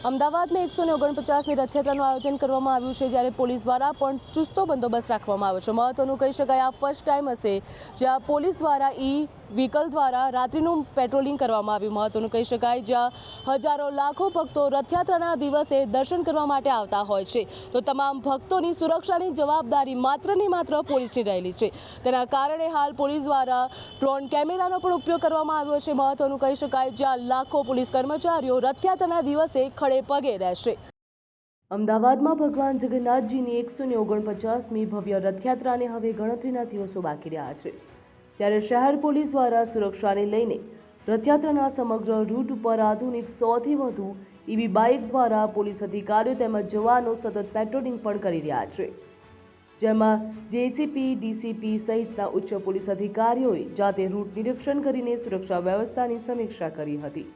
અમદાવાદમાં 149મી રથયાત્રાનું આયોજન કરવામાં આવ્યું છે, જ્યારે પોલીસ દ્વારા પણ ચુસ્તો બંદોબસ્ત રાખવામાં આવ્યો છે। મહત્વનું કહી શકાય, આ ફર્સ્ટ ટાઈમ હશે જ્યાં પોલીસ દ્વારા વ્હીકલ દ્વારા રાત્રિનું પેટ્રોલિંગ કરવામાં આવ્યું। મહત્વનું કહી શકાય, જ્યાં હજારો લાખો ભક્તો રથયાત્રાના દિવસે દર્શન કરવા માટે આવતા હોય છે, તો તમામ ભક્તોની સુરક્ષાની જવાબદારી માત્ર ને માત્ર પોલીસની રહેલી છે। તેના કારણે હાલ પોલીસ દ્વારા ડ્રોન કેમેરાનો પણ ઉપયોગ કરવામાં આવ્યો છે। મહત્વનું કહી શકાય, જ્યાં લાખો પોલીસ કર્મચારીઓ રથયાત્રાના દિવસે ખડે પગે રહેશે। અમદાવાદમાં ભગવાન જગન્નાથજીની 149મી ભવ્ય રથયાત્રાને હવે ગણતરીના દિવસો બાકી રહ્યા છે, ત્યારે શહેર પોલીસ દ્વારા સુરક્ષાને લઈને રથયાત્રાના સમગ્ર રૂટ ઉપર આધુનિક 100થી વધુ ઈવી બાઇક દ્વારા પોલીસ અધિકારીઓ તેમજ જવાનો સતત પેટ્રોલિંગ પણ કરી રહ્યા છે, જેમાં જેસીપી, ડીસીપી સહિતના ઉચ્ચ પોલીસ અધિકારીઓએ જાતે રૂટ નિરીક્ષણ કરીને સુરક્ષા વ્યવસ્થાની સમીક્ષા કરી હતી।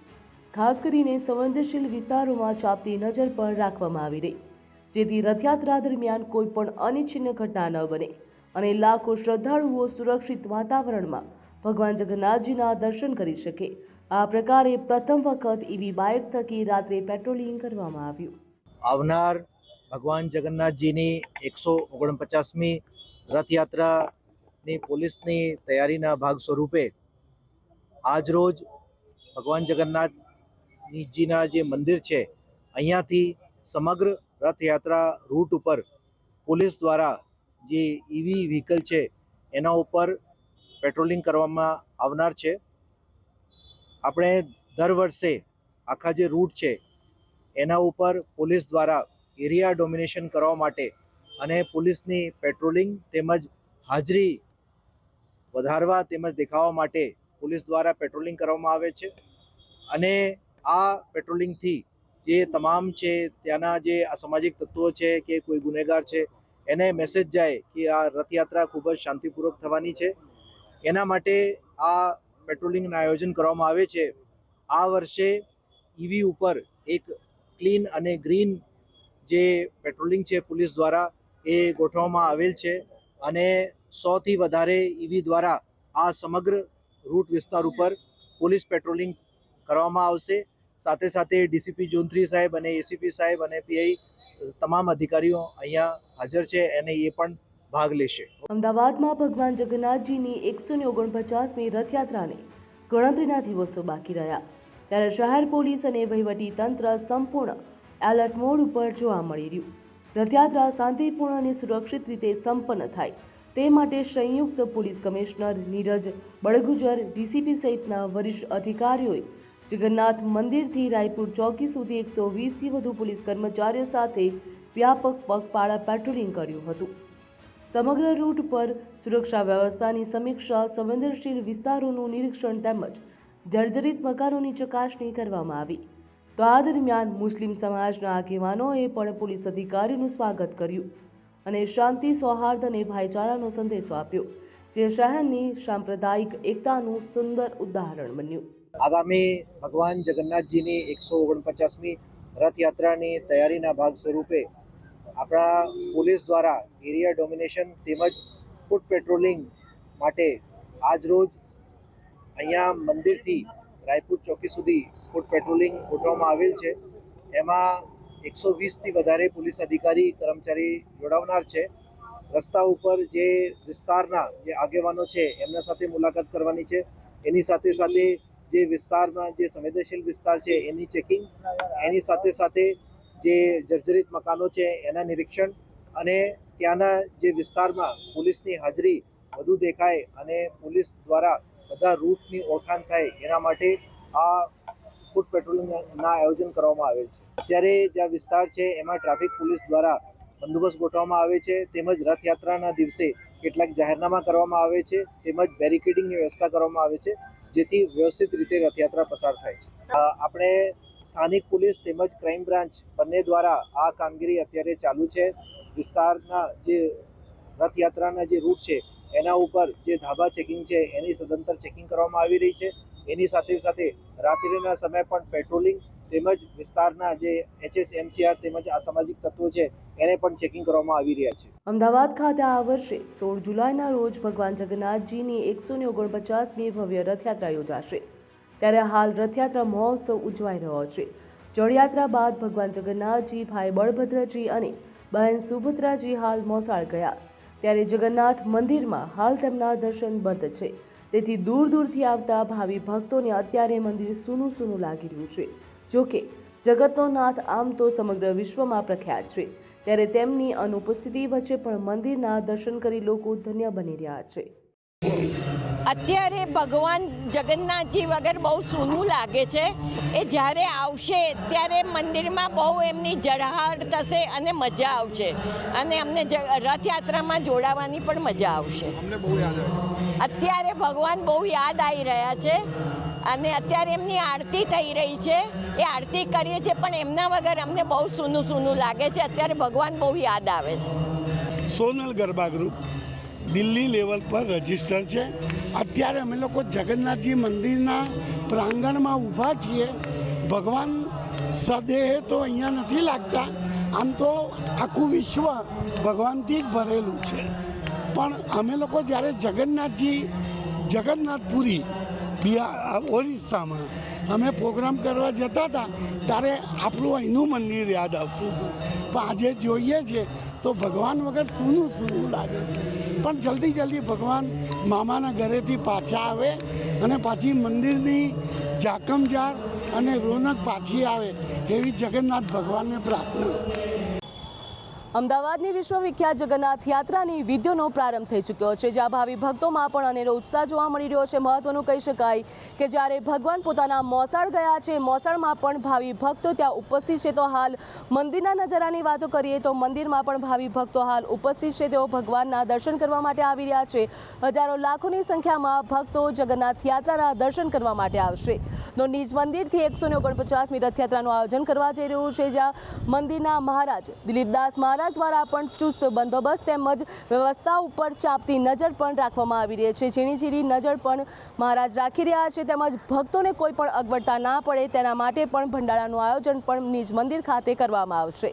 ખાસ કરીને સંવેદનશીલ વિસ્તારોમાં ચાંપતી નજર પણ રાખવામાં આવી રહી, જેથી રથયાત્રા દરમિયાન કોઈ પણ અનિચ્છનીય ઘટના ન બને અને લાખો શ્રદ્ધાળુઓ સુરક્ષિત વાતાવરણમાં ભગવાન જગન્નાથજીના દર્શન કરી શકે। આ પ્રકારે પ્રથમ વખત ઈવી બાઇક થકી રાત્રે પેટ્રોલિંગ કરવામાં આવ્યું। આવનાર ભગવાન જગન્નાથજીની 149મી રથયાત્રાની પોલીસની તૈયારીના ભાગ સ્વરૂપે આજરોજ ભગવાન જગન્નાથજીના જે મંદિર છે અહીંયાથી સમગ્ર રથયાત્રા રૂટ ઉપર પોલીસ દ્વારા જે ઈવી વ્હીકલ છે એના ઉપર પેટ્રોલિંગ કરવામાં આવનાર છે। આપણે દર વર્ષે આખા જે રૂટ છે એના ઉપર પોલીસ દ્વારા એરિયા ડોમિનેશન કરવા માટે અને પોલીસની પેટ્રોલિંગ તેમજ હાજરી વધારવા તેમજ દેખાવા માટે પોલીસ દ્વારા પેટ્રોલિંગ કરવામાં આવે છે અને આ પેટ્રોલિંગથી જે તમામ છે ત્યાંના જે અસામાજિક તત્વો છે કે કોઈ ગુનેગાર છે એને મેસેજ જાય કે આ રથયાત્રા ખૂબ જ શાંતિપૂર્વક થવાની છે। એના માટે આ પેટ્રોલિંગનું આયોજન કરવામાં આવે છે। આ વર્ષે ઈવી ઉપર એક ક્લીન અને ગ્રીન જે પેટ્રોલિંગ છે પોલીસ દ્વારા એ ગોઠવવામાં આવેલ છે અને 100થી વધારે ઈવી દ્વારા આ સમગ્ર રૂટ વિસ્તાર ઉપર પોલીસ પેટ્રોલિંગ કરવામાં આવશે। સાથે સાથે ડીસીપી ઝોન 3 સાહેબ અને એસીપી સાહેબ અને પીઆઈ તમામ અધિકારીઓ અહીંયા હાજર છે અને એ પણ ભાગ લેશે। અમદાવાદમાં ભગવાન જગન્નાથજીની 149મી રથયાત્રાને ગણતરીના દિવસો બાકી રહ્યા, ત્યારે શહેર પોલીસ અને વહીવટી તંત્ર સંપૂર્ણ એલર્ટ મોડ ઉપર જોવા મળી રહ્યું। રથયાત્રા શાંતિપૂર્ણ અને સુરક્ષિત રીતે સંપન્ન થાય તે માટે સંયુક્ત પોલીસ કમિશનર નીરજ બળગુજર, ડીસીપી સહિતના વરિષ્ઠ અધિકારીઓએ જગન્નાથ મંદિરથી રાયપુર ચોકી સુધી 120થી વધુ પોલીસ કર્મચારીઓ સાથે વ્યાપક પગપાળા પેટ્રોલિંગ કર્યું હતું। સમગ્ર રૂટ પર સુરક્ષા વ્યવસ્થાની સમીક્ષા, સંવેદનશીલ વિસ્તારોનું નિરીક્ષણ તેમજ જર્જરિત મકાનોની ચકાસણી કરવામાં આવી। તો આ દરમિયાન મુસ્લિમ સમાજના આગેવાનોએ પણ પોલીસ અધિકારીઓનું સ્વાગત કર્યું અને શાંતિ, સૌહાર્દ અને ભાઈચારાનો સંદેશો આપ્યો, જે શહેરની સાંપ્રદાયિક એકતાનું સુંદર ઉદાહરણ બન્યું। આગામી ભગવાન જગન્નાથજીની 149મી રથયાત્રાની તૈયારીના ભાગ સ્વરૂપે આપણા પોલીસ દ્વારા એરિયા ડોમિનેશન તેમજ ફૂટ પેટ્રોલિંગ માટે આજરોજ અહીંયા મંદિરથી રાયપુર ચોકી સુધી ફૂટ પેટ્રોલિંગ ગોઠવવામાં આવેલ છે। એમાં 120થી વધારે પોલીસ અધિકારી કર્મચારી જોડાવનાર છે। રસ્તા ઉપર જે વિસ્તારના જે આગેવાનો છે એમના સાથે મુલાકાત કરવાની છે। એની સાથે સાથે જે વિસ્તારમાં જે સંવેદનશીલ વિસ્તાર છે એની ચેકિંગ, એની સાથે સાથે જે જર્જરિત મકાનો છે એના નિરીક્ષણ અને ત્યાંના જે વિસ્તારમાં પોલીસની હાજરી વધુ દેખાય અને પોલીસ દ્વારા બધા રૂટની ઓળખાણ થાય એના માટે આ ફૂટ પેટ્રોલિંગના આયોજન કરવામાં આવેલ છે। અત્યારે જે વિસ્તાર છે એમાં ટ્રાફિક પોલીસ દ્વારા બંદોબસ્ત ગોઠવવામાં આવે છે, તેમજ રથયાત્રાના દિવસે કેટલાક જાહેરનામા કરવામાં આવે છે, તેમજ બેરિકેડિંગની વ્યવસ્થા કરવામાં આવે છે, જેથી વ્યવસ્થિત રીતે રથયાત્રા પસાર થાય છે। આપણે સ્થાનિક પોલીસ તેમજ ક્રાઇમ બ્રાન્ચ બંને દ્વારા આ કામગીરી અત્યારે ચાલુ છે। વિસ્તારના જે રથયાત્રાના જે રૂટ છે એના ઉપર જે ધાબા ચેકિંગ છે એની સદંતર ચેકિંગ કરવામાં આવી રહી છે। એની સાથે સાથે રાત્રિના સમય પણ પેટ્રોલિંગ તેમજ વિસ્તારના જે HSMCR તેમજ અસામાજિક તત્વો છે એને પણ ચેકિંગ કરવામાં આવી રહ્યા છે। અમદાવાદ ખાતે આ વર્ષે 16 જુલાઈના રોજ ભગવાન જગન્નાથજીની 149મી ભવ્ય રથયાત્રા યોજાશે, ત્યારે હાલ રથયાત્રા મહોત્સવ ઉજવાઈ રહ્યો છે। જળયાત્રા બાદ ભગવાન જગન્નાથજી, ભાઈ બળભદ્રજી અને બહેન સુભદ્રાજી હાલ મોસાળ ગયા, ત્યારે જગન્નાથ મંદિરમાં હાલ તેમના દર્શન બંધ છે. તેથી દૂર દૂરથી આવતા ભાવિ ભક્તોને અત્યારે મંદિર સૂનું સૂનું લાગી રહ્યું છે. જોકે જગતનો નાથ આમ તો સમગ્ર વિશ્વમાં પ્રખ્યાત છે, ત્યારે તેમની અનુપસ્થિતિ વચ્ચે પણ મંદિરના દર્શન કરી લોકો ધન્ય બની રહ્યા છે. અત્યારે ભગવાન જગન્નાથજી વગર બહુ સૂનું લાગે છે. એ જ્યારે આવશે ત્યારે મંદિરમાં બહુ એમની ઝળહળ થશે અને મજા આવશે, અને અમને રથયાત્રામાં જોડાવાની પણ મજા આવશે. અત્યારે ભગવાન બહુ યાદ આવી રહ્યા છે, અને અત્યારે એમની આરતી થઈ રહી છે. એ આરતી કરીએ છીએ પણ એમના વગર અમને બહુ સૂનું સૂનું લાગે છે. અત્યારે ભગવાન બહુ યાદ આવે છે. સોનલ ગરબા ગ્રુપ દિલ્હી લેવલ પર રજીસ્ટર છે. અત્યારે અમે લોકો જગન્નાથજી મંદિરના પ્રાંગણમાં ઊભા છીએ. ભગવાન સદેહ તો અહીંયા નથી લાગતા, આમ તો આખું વિશ્વ ભગવાનથી જ ભરેલું છે. પણ અમે લોકો જ્યારે જગન્નાથપુરી ઓરિસ્સામાં અમે પ્રોગ્રામ કરવા જતા હતા ત્યારે આપણું અહીંનું મંદિર યાદ આવતું હતું. પણ આજે જોઈએ છીએ તો ભગવાન વગર સૂનું સૂનું લાગે છે. પણ જલ્દી ભગવાન મામાના ઘરેથી પાછા આવે અને પાછી મંદિરની ઝાકમઝાર અને રોનક પાછી આવે એવી જગન્નાથ ભગવાનને પ્રાર્થના. અમદાવાદની વિશ્વવિખ્યાત જગન્નાથ યાત્રાની વિધિનો પ્રારંભ થઈ ચૂક્યો છે, જ્યાં ભાવિ ભક્તોમાં પણ અનેરો ઉત્સાહ જોવા મળી રહ્યો છે. મહત્વનું કહી શકાય કે જ્યારે ભગવાન પોતાના મોસાળ ગયા છે, મોસાળમાં પણ ભાવિ ભક્તો ત્યાં ઉપસ્થિત છે. તો હાલ મંદિરના નજારાની વાતો કરીએ તો મંદિરમાં પણ ભાવિ ભક્તો હાલ ઉપસ્થિત છે. તેઓ ભગવાનના દર્શન કરવા માટે આવી રહ્યા છે. હજારો લાખોની સંખ્યામાં ભક્તો જગન્નાથ યાત્રાના દર્શન કરવા માટે આવશે. તો નિજ મંદિરથી 149મી રથયાત્રાનું આયોજન કરવા જઈ રહ્યું છે, જ્યાં મંદિરના મહારાજ દિલીપદાસ મહારાજ દ્વારા પણ ચુસ્ત બંદોબસ્ત તેમજ વ્યવસ્થા ઉપર ચાંપતી નજર પણ રાખવામાં આવી રહી છે. ઝીણી નજર પણ મહારાજ રાખી રહ્યા છે, તેમજ ભક્તોને કોઈ પણ અગવડતા ના પડે તેના માટે પણ ભંડારાનું આયોજન પણ નિજ મંદિર ખાતે કરવામાં આવશે.